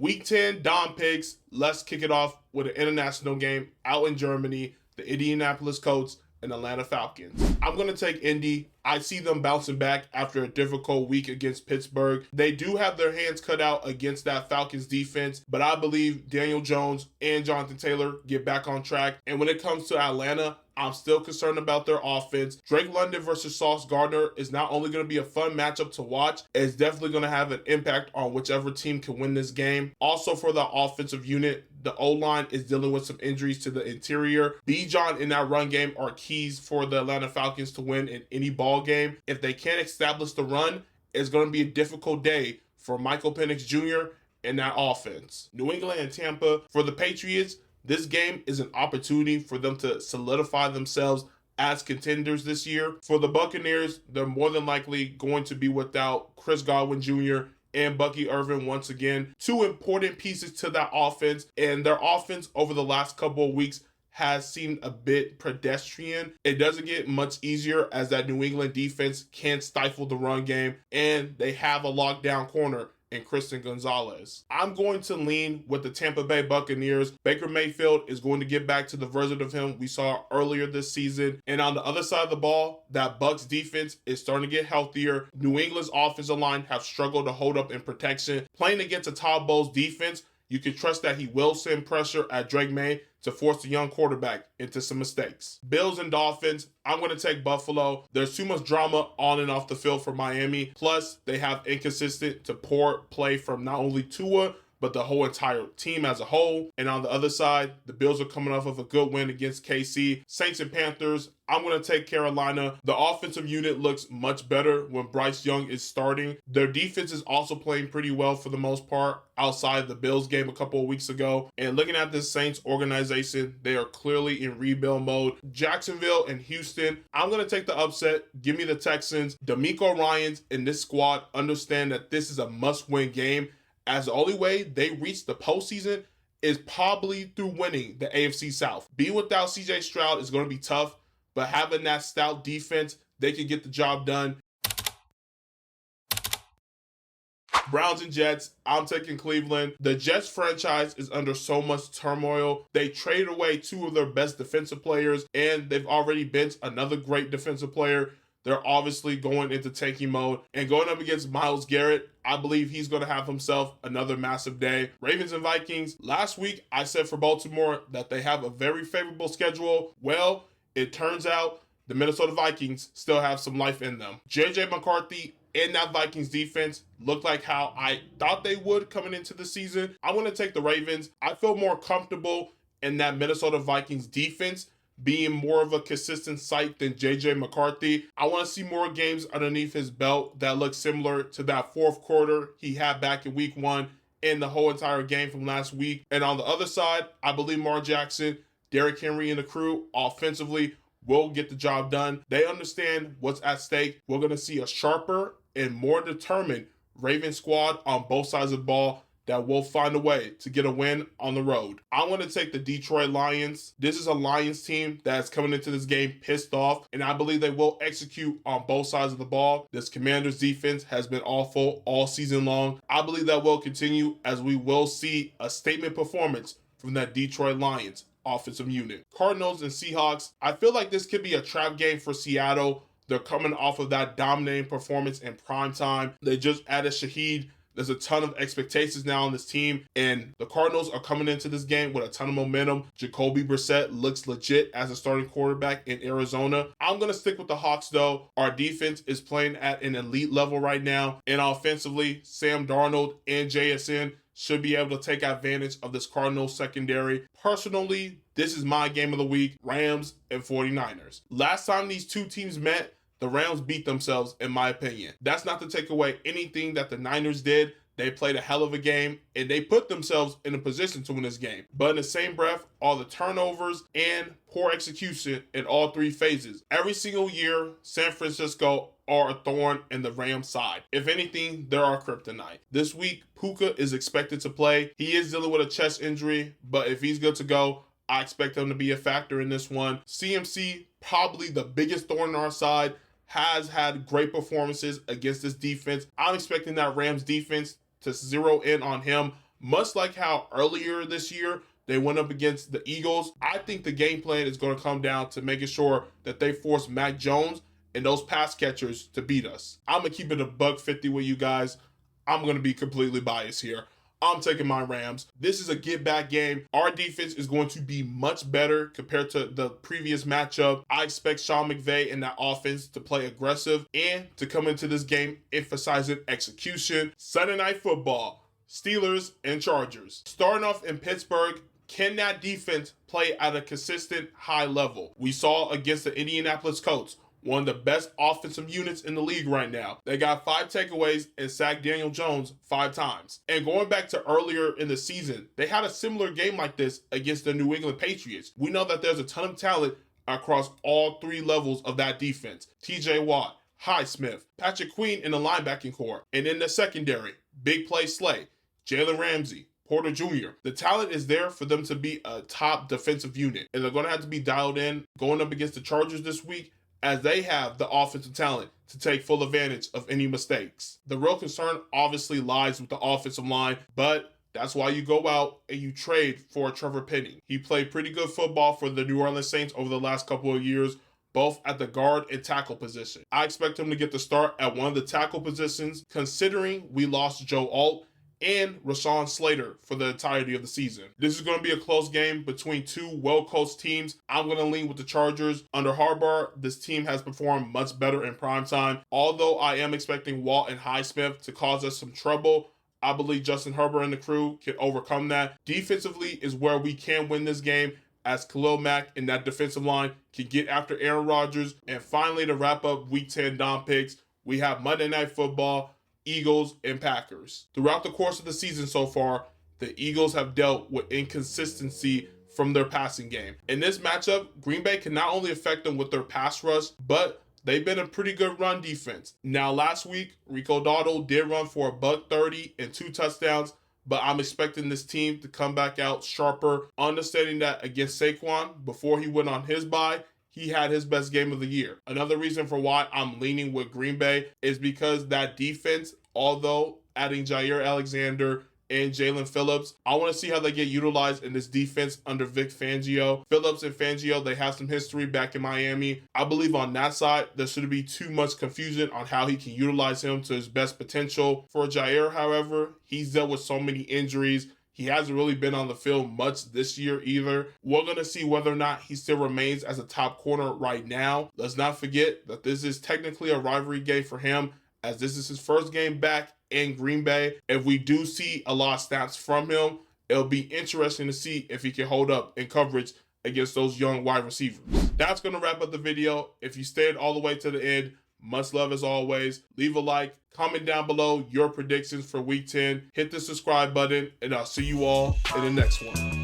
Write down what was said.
Week 10, Dom picks. Let's kick it off with an international game out in Germany, the Indianapolis Colts and Atlanta Falcons. I'm going to take Indy. I see them bouncing back after a difficult week against Pittsburgh. They do have their hands cut out against that Falcons defense, but I believe Daniel Jones and Jonathan Taylor get back on track. And when it comes to Atlanta, I'm still concerned about their offense. Drake London versus Sauce Gardner is not only going to be a fun matchup to watch, it's definitely going to have an impact on whichever team can win this game. Also for the offensive unit, the O-line is dealing with some injuries to the interior. Bijan in that run game are keys for the Atlanta Falcons to win in any ball game. If they can't establish the run, it's going to be a difficult day for Michael Penix Jr. in that offense. New England and Tampa. For the Patriots, this game is an opportunity for them to solidify themselves as contenders this year. For the Buccaneers, they're more than likely going to be without Chris Godwin Jr. and Bucky Irvin once again. Two important pieces to that offense, and their offense over the last couple of weeks has seemed a bit pedestrian. It doesn't get much easier as that New England defense can't stifle the run game, and they have a lockdown corner in Christian Gonzalez. I'm going to lean with the Tampa Bay Buccaneers. Baker Mayfield is going to get back to the version of him we saw earlier this season. And on the other side of the ball, that Bucs defense is starting to get healthier. New England's offensive line have struggled to hold up in protection. Playing against a Todd Bowles defense, you can trust that he will send pressure at Drake May to force the young quarterback into some mistakes. Bills and Dolphins, I'm going to take Buffalo. There's too much drama on and off the field for Miami. Plus, they have inconsistent to poor play from not only Tua, but the whole entire team as a whole. And on the other side, the Bills are coming off of a good win against KC. Saints and Panthers, I'm going to take Carolina. The offensive unit looks much better when Bryce Young is starting. Their defense is also playing pretty well for the most part outside the Bills game a couple of weeks ago. And looking at this Saints organization, they are clearly in rebuild mode. Jacksonville and Houston, I'm going to take the upset. Give me the Texans. D'Amico Ryans in this squad understand that this is a must-win game, as the only way they reach the postseason is probably through winning the AFC South. Being without CJ Stroud is going to be tough, but having that stout defense, they can get the job done. Browns and Jets, I'm taking Cleveland. The Jets franchise is under so much turmoil. They traded away two of their best defensive players, and they've already benched another great defensive player. They're obviously going into tanking mode. And going up against Myles Garrett, I believe he's going to have himself another massive day. Ravens and Vikings. Last week, I said for Baltimore that they have a very favorable schedule. Well, it turns out the Minnesota Vikings still have some life in them. J.J. McCarthy and that Vikings defense look like how I thought they would coming into the season. I want to take the Ravens. I feel more comfortable in that Minnesota Vikings defense being more of a consistent sight than J.J. McCarthy. I want to see more games underneath his belt that look similar to that fourth quarter he had back in week 1 and the whole entire game from last week. And on the other side, I believe Lamar Jackson, Derrick Henry, and the crew offensively will get the job done. They understand what's at stake. We're going to see a sharper and more determined Ravens squad on both sides of the ball that will find a way to get a win on the road. I want to take the Detroit Lions. This is a Lions team that's coming into this game pissed off, and I believe they will execute on both sides of the ball. This Commanders defense has been awful all season long. I believe that will continue as we will see a statement performance from that Detroit Lions offensive unit. Cardinals and Seahawks, I feel like this could be a trap game for Seattle. They're coming off of that dominating performance in prime time. They just added Shaheed. There's a ton of expectations now on this team, and the Cardinals are coming into this game with a ton of momentum. Jacoby Brissett looks legit as a starting quarterback in Arizona. I'm going to stick with the Hawks, though. Our defense is playing at an elite level right now, and offensively, Sam Darnold and JSN should be able to take advantage of this Cardinals secondary. Personally, this is my game of the week, Rams and 49ers. Last time these two teams met, the Rams beat themselves, in my opinion. That's not to take away anything that the Niners did. They played a hell of a game, and they put themselves in a position to win this game. But in the same breath, all the turnovers and poor execution in all three phases. Every single year, San Francisco are a thorn in the Rams' side. If anything, they're our kryptonite. This week, Puka is expected to play. He is dealing with a chest injury, but if he's good to go, I expect him to be a factor in this one. CMC, probably the biggest thorn in our side, has had great performances against this defense. I'm expecting that Rams defense to zero in on him Much like how earlier this year they went up against the Eagles, I think the game plan is going to come down to making sure that they force Mac Jones and those pass catchers to beat us. I'm going to keep it a $1.50 with you guys. I'm going to be completely biased here. I'm taking my Rams. This is a get-back game. Our defense is going to be much better compared to the previous matchup. I expect Sean McVay and that offense to play aggressive and to come into this game emphasizing execution. Sunday Night Football, Steelers and Chargers. Starting off in Pittsburgh, can that defense play at a consistent high level? We saw against the Indianapolis Colts, one of the best offensive units in the league right now. They got 5 takeaways and sacked Daniel Jones 5 times. And going back to earlier in the season, they had a similar game like this against the New England Patriots. We know that there's a ton of talent across all 3 levels of that defense. TJ Watt, Highsmith, Patrick Queen in the linebacking core. And in the secondary, big play Slay, Jalen Ramsey, Porter Jr. The talent is there for them to be a top defensive unit. And they're going to have to be dialed in going up against the Chargers this week, as they have the offensive talent to take full advantage of any mistakes. The real concern obviously lies with the offensive line, but that's why you go out and you trade for Trevor Penning. He played pretty good football for the New Orleans Saints over the last couple of years, both at the guard and tackle position. I expect him to get the start at one of the tackle positions, considering we lost Joe Alt and Rashawn Slater for the entirety of the season. This is going to be a close game between 2 well-coached teams. I'm going to lean with the Chargers. Under Harbaugh, this team has performed much better in primetime. Although I am expecting Walt and Highsmith to cause us some trouble, I believe Justin Herbert and the crew can overcome that. Defensively is where we can win this game, as Khalil Mack and that defensive line can get after Aaron Rodgers. And finally, to wrap up Week 10 Dom picks, we have Monday Night Football, Eagles, and Packers. Throughout the course of the season so far, the Eagles have dealt with inconsistency from their passing game. In this matchup, Green Bay can not only affect them with their pass rush, but they've been a pretty good run defense. Now, last week, Rico Dowdle did run for $130 and 2 touchdowns, but I'm expecting this team to come back out sharper, understanding that against Saquon, before he went on his bye, he had his best game of the year. Another reason for why I'm leaning with Green Bay is because that defense, although adding Jair Alexander and Jalen Phillips, I want to see how they get utilized in this defense under Vic Fangio. Phillips and Fangio, they have some history back in Miami. I believe on that side, there shouldn't be too much confusion on how he can utilize him to his best potential. For Jair, however, he's dealt with so many injuries. He hasn't really been on the field much this year either. We're going to see whether or not he still remains as a top corner right now. Let's not forget that this is technically a rivalry game for him, as this is his first game back in Green Bay. If we do see a lot of snaps from him, it'll be interesting to see if he can hold up in coverage against those young wide receivers. That's going to wrap up the video. If you stayed all the way to the end, much love as always. Leave a like, comment down below your predictions for Week 10. Hit the subscribe button, and I'll see you all in the next one.